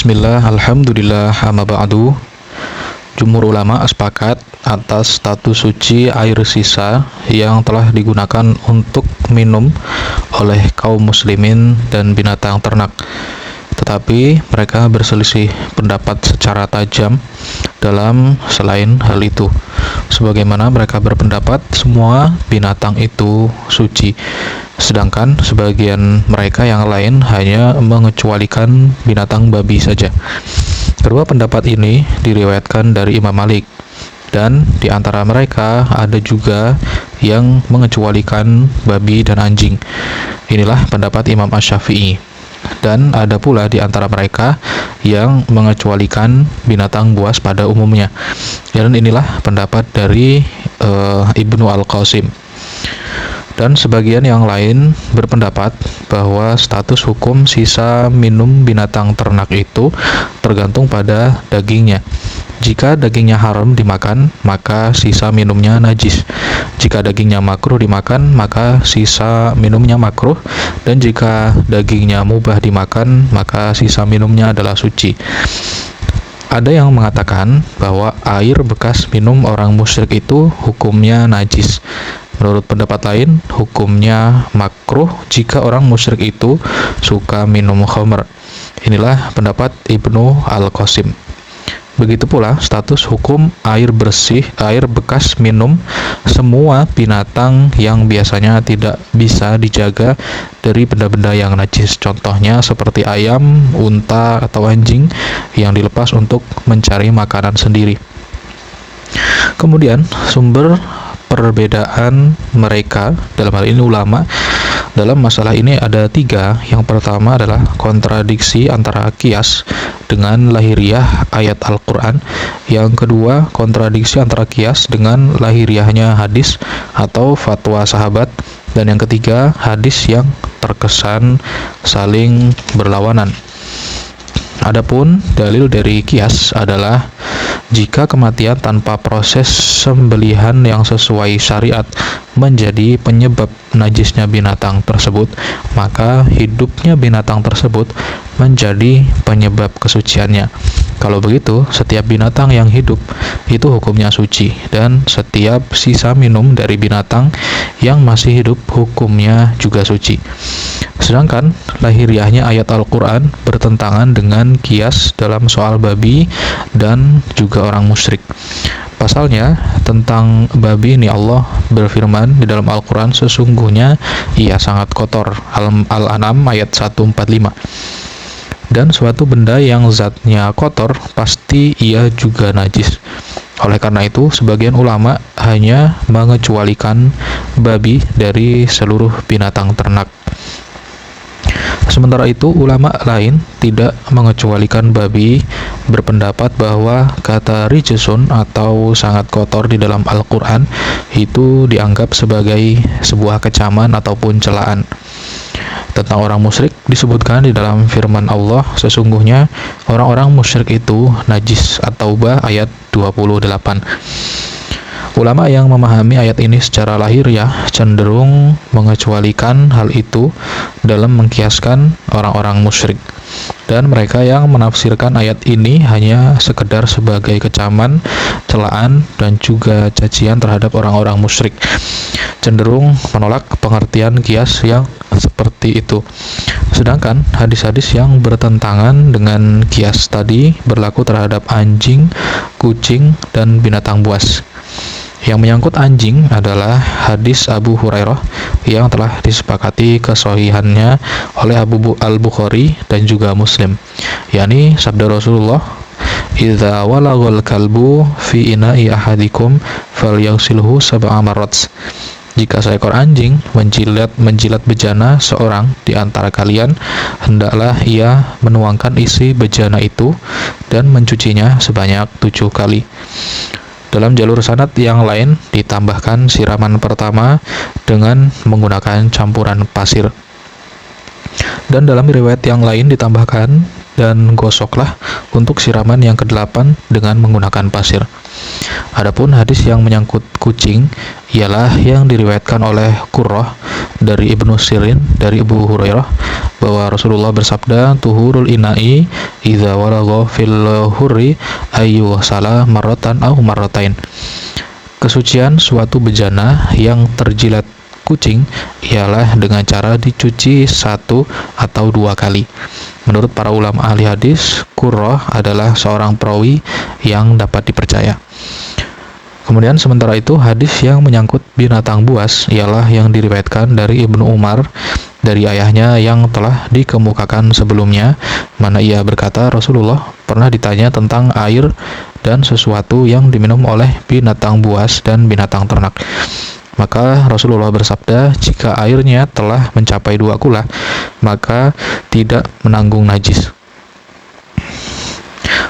Bismillah, alhamdulillah, amma ba'du. Jumhur ulama sepakat atas status suci air sisa yang telah digunakan untuk minum oleh kaum muslimin dan binatang ternak. Tetapi mereka berselisih pendapat secara tajam dalam selain hal itu. Sebagaimana mereka berpendapat semua binatang itu suci, sedangkan sebagian mereka yang lain hanya mengecualikan binatang babi saja. Kedua pendapat ini diriwayatkan dari Imam Malik, dan di antara mereka ada juga yang mengecualikan babi dan anjing. Inilah pendapat Imam Asy-Syafi'i. Dan ada pula di antara mereka yang mengecualikan binatang buas pada umumnya. Dan inilah pendapat dari Ibnu Al-Qasim. Dan sebagian yang lain berpendapat bahwa status hukum sisa minum binatang ternak itu tergantung pada dagingnya. Jika dagingnya haram dimakan, maka sisa minumnya najis. Jika dagingnya makruh dimakan, maka sisa minumnya makruh. Dan jika dagingnya mubah dimakan, maka sisa minumnya adalah suci. Ada yang mengatakan bahwa air bekas minum orang musyrik itu hukumnya najis. Menurut pendapat lain, hukumnya makruh jika orang musyrik itu suka minum khamr. Inilah pendapat Ibnu Al-Qasim. Begitu pula status hukum air bersih, air bekas minum semua binatang yang biasanya tidak bisa dijaga dari benda-benda yang najis. Contohnya seperti ayam, unta, atau anjing yang dilepas untuk mencari makanan sendiri. Kemudian sumber perbedaan mereka dalam hal ini ulama dalam masalah ini ada 3. Yang pertama adalah kontradiksi antara qiyas dengan lahiriah ayat Al-Quran. Yang kedua, kontradiksi antara qiyas dengan lahiriahnya hadis atau fatwa sahabat. Dan yang ketiga, hadis yang terkesan saling berlawanan. Adapun dalil dari qiyas adalah jika kematian tanpa proses sembelihan yang sesuai syariat menjadi penyebab najisnya binatang tersebut, maka hidupnya binatang tersebut menjadi penyebab kesuciannya. Kalau begitu, setiap binatang yang hidup itu hukumnya suci, dan setiap sisa minum dari binatang yang masih hidup hukumnya juga suci. Sedangkan lahiriahnya ayat Al-Quran bertentangan dengan qiyas dalam soal babi dan juga orang musyrik. Pasalnya, tentang babi ini Allah berfirman di dalam Al-Quran, sesungguhnya ia sangat kotor. Al-An'am ayat 145. Dan suatu benda yang zatnya kotor, pasti ia juga najis. Oleh karena itu, sebagian ulama hanya mengecualikan babi dari seluruh binatang ternak. Sementara itu, ulama lain tidak mengecualikan babi, berpendapat bahwa kata rijsun atau sangat kotor di dalam Al-Quran itu dianggap sebagai sebuah kecaman ataupun celaan. Tentang orang musyrik disebutkan di dalam firman Allah, sesungguhnya orang-orang musyrik itu najis, At-Taubah ayat 28. Ulama yang memahami ayat ini secara lahiriah cenderung mengecualikan hal itu dalam mengkiaskan orang-orang musyrik. Dan mereka yang menafsirkan ayat ini hanya sekedar sebagai kecaman, celaan, dan juga cacian terhadap orang-orang musyrik, cenderung menolak pengertian qiyas yang seperti itu. Sedangkan hadis-hadis yang bertentangan dengan qiyas tadi berlaku terhadap anjing, kucing, dan binatang buas. Yang menyangkut anjing adalah hadis Abu Hurairah yang telah disepakati kesohihannya oleh Abu Al-Bukhari dan juga Muslim, yakni sabda Rasulullah, "Idza walaghal kalbu fi ina'i ahadikum falyaghsilhu sab'a marrat." Jika seekor anjing menjilat bejana seorang di antara kalian, hendaklah ia menuangkan isi bejana itu dan mencucinya sebanyak 7 kali. Dalam jalur sanad yang lain ditambahkan siraman pertama dengan menggunakan campuran pasir. Dan dalam riwayat yang lain ditambahkan, dan gosoklah untuk siraman yang ke-8 dengan menggunakan pasir. Adapun hadis yang menyangkut kucing ialah yang diriwayatkan oleh Qurrah dari Ibnu Sirin dari Abu Hurairah bahwa Rasulullah bersabda, tuhurul ina'i idza walagha fil hurri ayyu salah marratan aw marratain. Kesucian suatu bejana yang terjilat kucing ialah dengan cara dicuci 1 atau 2 kali. Menurut para ulama ahli hadis, Qurrah adalah seorang perawi yang dapat dipercaya. Kemudian sementara itu hadis yang menyangkut binatang buas ialah yang diriwayatkan dari Ibnu Umar dari ayahnya yang telah dikemukakan sebelumnya, mana ia berkata Rasulullah pernah ditanya tentang air dan sesuatu yang diminum oleh binatang buas dan binatang ternak. Maka Rasulullah bersabda, jika airnya telah mencapai 2 kula, maka tidak menanggung najis.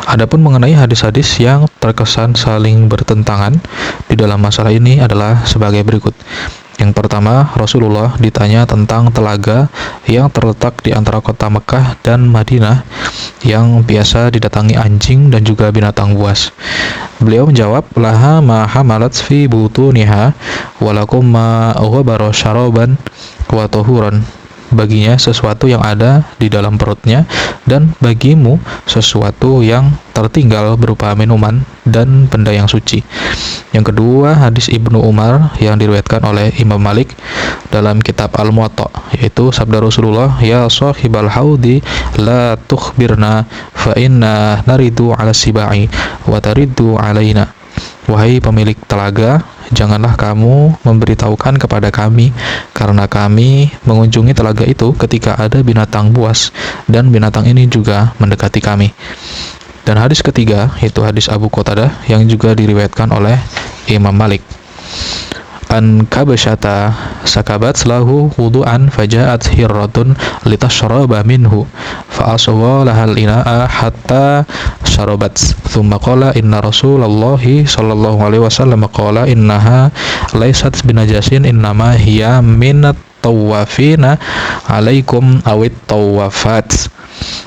Adapun mengenai hadis-hadis yang terkesan saling bertentangan di dalam masalah ini adalah sebagai berikut. Yang pertama, Rasulullah ditanya tentang telaga yang terletak di antara kota Mekah dan Madinah yang biasa didatangi anjing dan juga binatang buas. Beliau menjawab, laha ma hamalat fi butuniha walakum ma ghabara syaraban wa tahuran. Baginya sesuatu yang ada di dalam perutnya dan bagimu sesuatu yang tertinggal berupa minuman dan benda yang suci. Yang kedua, hadis Ibnu Umar yang diriwayatkan oleh Imam Malik dalam kitab Al-Muwatta, yaitu sabda Rasulullah, ya sahibal haudi la tukhbirna fa inna naridu ala sibai wa taridu alaina. Wahai pemilik telaga, janganlah kamu memberitahukan kepada kami, karena kami mengunjungi telaga itu ketika ada binatang buas, dan binatang ini juga mendekati kami. Dan hadis ketiga, yaitu hadis Abu Qatadah, yang juga diriwayatkan oleh Imam Malik. An kabasyata sakabat lahu wudu'an faja'at hirratun litashraba minhu fa'aswa lahal ina'a hatta syarabat thumma qala inna rasulallahi sallallahu alaihi wasallam qala innaha laysat binajasin innama hiya minat tawafina alaikum awit tawafat.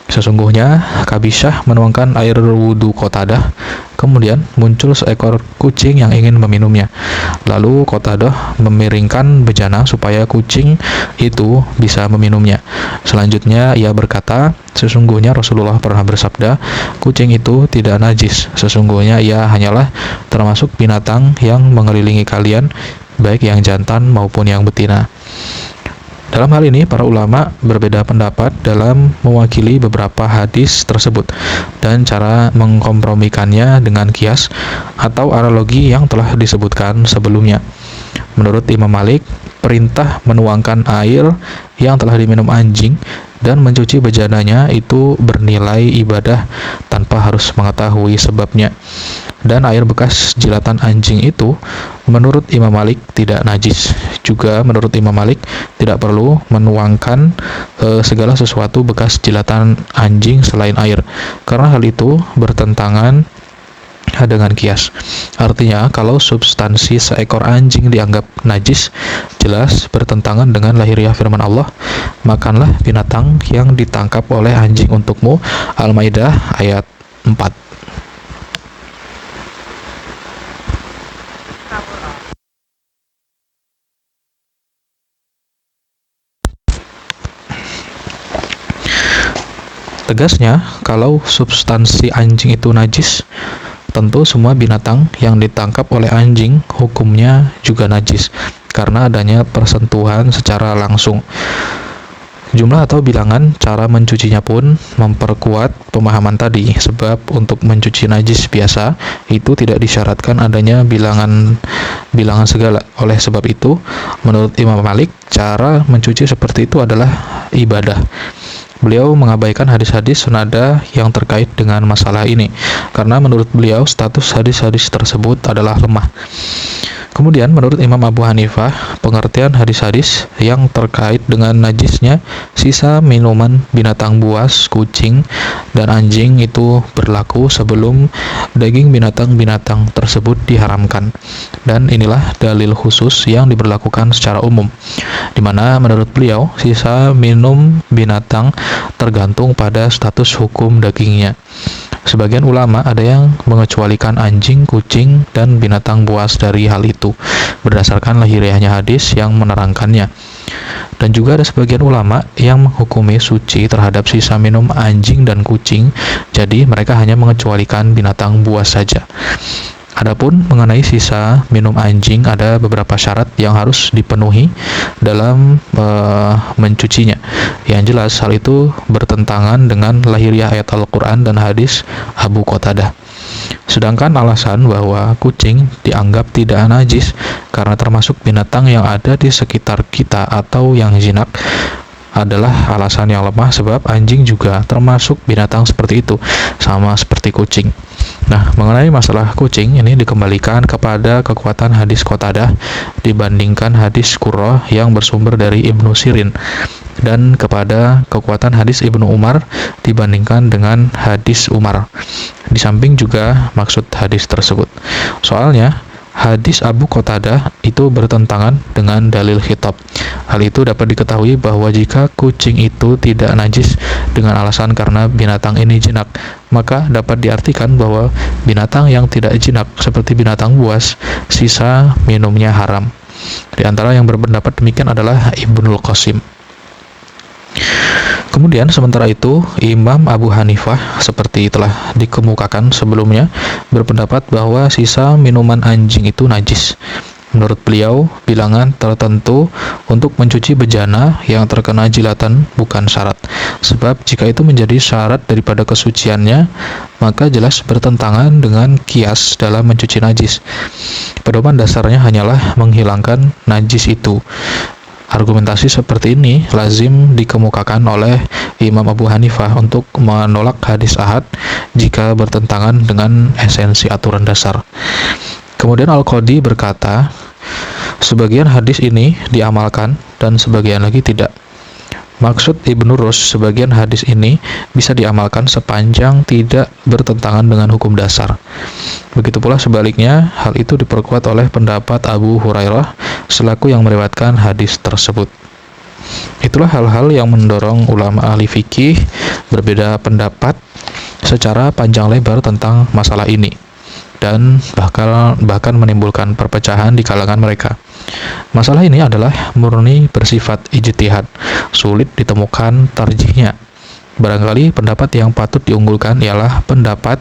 Sesungguhnya Kabisyah menuangkan air wudhu Qatadah, kemudian muncul seekor kucing yang ingin meminumnya. Lalu Qatadah memiringkan bejana supaya kucing itu bisa meminumnya. Selanjutnya ia berkata, sesungguhnya Rasulullah pernah bersabda, kucing itu tidak najis, sesungguhnya ia hanyalah termasuk binatang yang mengelilingi kalian, baik yang jantan maupun yang betina. Dalam hal ini, para ulama berbeda pendapat dalam mewakili beberapa hadis tersebut dan cara mengkompromikannya dengan kias atau analogi yang telah disebutkan sebelumnya. Menurut Imam Malik, perintah menuangkan air yang telah diminum anjing dan mencuci bejananya itu bernilai ibadah tanpa harus mengetahui sebabnya. Dan air bekas jilatan anjing itu menurut Imam Malik tidak najis. Juga menurut Imam Malik tidak perlu menuangkan segala sesuatu bekas jilatan anjing selain air, karena hal itu bertentangan dengan kias. Artinya, kalau substansi seekor anjing dianggap najis, jelas bertentangan dengan lahiriah firman Allah, makanlah binatang yang ditangkap oleh anjing untukmu. Al-Maidah ayat 4. Tegasnya, kalau substansi anjing itu najis, tentu semua binatang yang ditangkap oleh anjing hukumnya juga najis, karena adanya persentuhan secara langsung. Jumlah atau bilangan cara mencucinya pun memperkuat pemahaman tadi, sebab untuk mencuci najis biasa itu tidak disyaratkan adanya bilangan segala. Oleh sebab itu, menurut Imam Malik, cara mencuci seperti itu adalah ibadah. Beliau mengabaikan hadis-hadis senada yang terkait dengan masalah ini, karena menurut beliau status hadis-hadis tersebut adalah lemah. Kemudian menurut Imam Abu Hanifah, pengertian hadis-hadis yang terkait dengan najisnya sisa minuman binatang buas, kucing, dan anjing itu berlaku sebelum daging binatang-binatang tersebut diharamkan. Dan inilah dalil khusus yang diberlakukan secara umum, di mana menurut beliau sisa minum binatang tergantung pada status hukum dagingnya. Sebagian ulama ada yang mengecualikan anjing, kucing, dan binatang buas dari hal itu, berdasarkan lahiriahnya hadis yang menerangkannya. Dan juga ada sebagian ulama yang menghukumi suci terhadap sisa minum anjing dan kucing, jadi mereka hanya mengecualikan binatang buas saja. Adapun mengenai sisa minum anjing, ada beberapa syarat yang harus dipenuhi dalam mencucinya. Yang jelas hal itu bertentangan dengan lahiriah ayat Al-Quran dan hadis Abu Qatadah. Sedangkan alasan bahwa kucing dianggap tidak najis karena termasuk binatang yang ada di sekitar kita atau yang jinak adalah alasan yang lemah, sebab anjing juga termasuk binatang seperti itu, sama seperti kucing. Nah, mengenai masalah kucing ini dikembalikan kepada kekuatan hadis Qatadah dibandingkan hadis Qurrah yang bersumber dari Ibnu Sirin, dan kepada kekuatan hadis Ibnu Umar dibandingkan dengan hadis Umar. Di samping juga maksud hadis tersebut. Soalnya hadis Abu Qatadah itu bertentangan dengan dalil khitab. Hal itu dapat diketahui bahwa jika kucing itu tidak najis dengan alasan karena binatang ini jinak, maka dapat diartikan bahwa binatang yang tidak jinak seperti binatang buas, sisa minumnya haram. Di antara yang berpendapat demikian adalah Ibnul Qasim. Kemudian sementara itu, Imam Abu Hanifah seperti telah dikemukakan sebelumnya berpendapat bahwa sisa minuman anjing itu najis. Menurut beliau, bilangan tertentu untuk mencuci bejana yang terkena jilatan bukan syarat. Sebab jika itu menjadi syarat daripada kesuciannya, maka jelas bertentangan dengan kias dalam mencuci najis. Pedoman dasarnya hanyalah menghilangkan najis itu. Argumentasi seperti ini lazim dikemukakan oleh Imam Abu Hanifah untuk menolak hadis ahad jika bertentangan dengan esensi aturan dasar. Kemudian Al-Qadi berkata, sebagian hadis ini diamalkan dan sebagian lagi tidak. Maksud Ibnu Rus, sebagian hadis ini bisa diamalkan sepanjang tidak bertentangan dengan hukum dasar. Begitu pula sebaliknya, hal itu diperkuat oleh pendapat Abu Hurairah selaku yang meriwayatkan hadis tersebut. Itulah hal-hal yang mendorong ulama ahli fikih berbeda pendapat secara panjang lebar tentang masalah ini, dan bahkan menimbulkan perpecahan di kalangan mereka. Masalah ini adalah murni bersifat ijtihad, sulit ditemukan tarjihnya. Barangkali pendapat yang patut diunggulkan ialah pendapat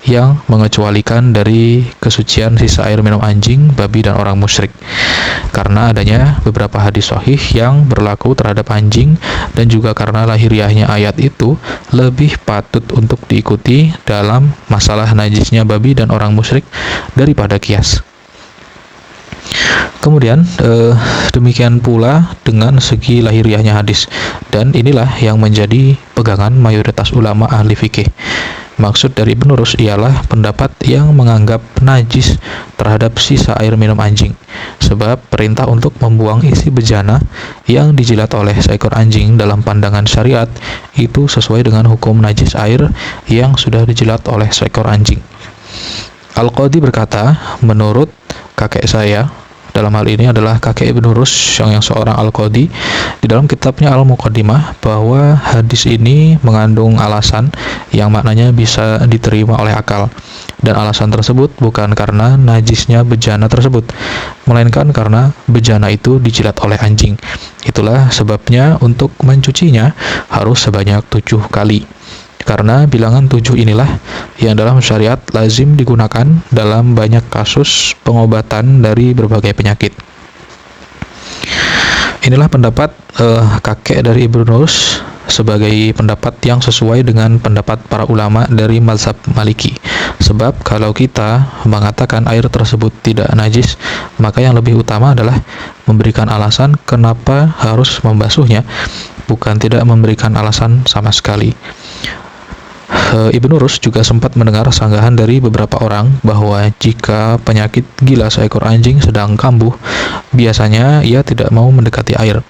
yang mengecualikan dari kesucian sisa air minum anjing, babi, dan orang musyrik, karena adanya beberapa hadis sahih yang berlaku terhadap anjing, dan juga karena lahiriahnya ayat itu lebih patut untuk diikuti dalam masalah najisnya babi dan orang musyrik daripada kias. Kemudian demikian pula dengan segi lahiriahnya hadis, dan inilah yang menjadi pegangan mayoritas ulama ahli fikih. Maksud dari Ibnu Rus ialah pendapat yang menganggap najis terhadap sisa air minum anjing, sebab perintah untuk membuang isi bejana yang dijilat oleh seekor anjing dalam pandangan syariat itu sesuai dengan hukum najis air yang sudah dijilat oleh seekor anjing. Al-Qadi berkata, menurut kakek saya, dalam hal ini adalah kakek Ibnu Rus yang seorang Al-Qadi, di dalam kitabnya Al-Muqaddimah, bahwa hadis ini mengandung alasan yang maknanya bisa diterima oleh akal, dan alasan tersebut bukan karena najisnya bejana tersebut, melainkan karena bejana itu dijilat oleh anjing. Itulah sebabnya untuk mencucinya harus sebanyak 7 kali. Karena bilangan 7 inilah yang dalam syariat lazim digunakan dalam banyak kasus pengobatan dari berbagai penyakit. Inilah pendapat kakek dari Ibnu Rus sebagai pendapat yang sesuai dengan pendapat para ulama dari mazhab Maliki. Sebab kalau kita mengatakan air tersebut tidak najis, maka yang lebih utama adalah memberikan alasan kenapa harus membasuhnya, bukan tidak memberikan alasan sama sekali. Ibnu Rus juga sempat mendengar sanggahan dari beberapa orang bahwa jika penyakit gila seekor anjing sedang kambuh, biasanya ia tidak mau mendekati air.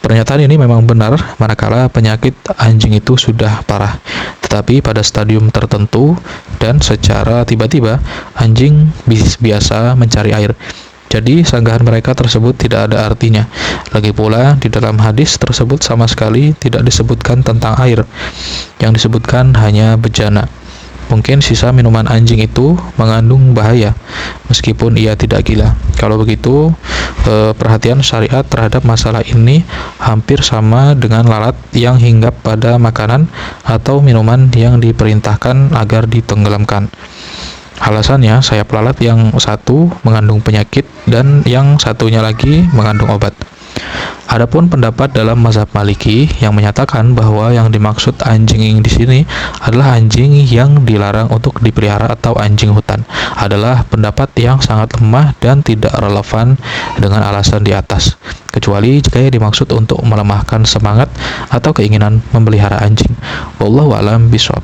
Pernyataan ini memang benar manakala penyakit anjing itu sudah parah, tetapi pada stadium tertentu dan secara tiba-tiba anjing biasa mencari air. Jadi sanggahan mereka tersebut tidak ada artinya. Lagi pula di dalam hadis tersebut sama sekali tidak disebutkan tentang air, yang disebutkan hanya bejana. Mungkin sisa minuman anjing itu mengandung bahaya, meskipun ia tidak gila. Kalau begitu, perhatian syariat terhadap masalah ini hampir sama dengan lalat yang hinggap pada makanan atau minuman yang diperintahkan agar ditenggelamkan. Alasannya, sayap lalat yang satu mengandung penyakit dan yang satunya lagi mengandung obat. Adapun pendapat dalam mazhab Maliki yang menyatakan bahwa yang dimaksud anjing di sini adalah anjing yang dilarang untuk dipelihara atau anjing hutan, adalah pendapat yang sangat lemah dan tidak relevan dengan alasan di atas, kecuali jika dimaksud untuk melemahkan semangat atau keinginan memelihara anjing. Wallahu a'lam bishawab.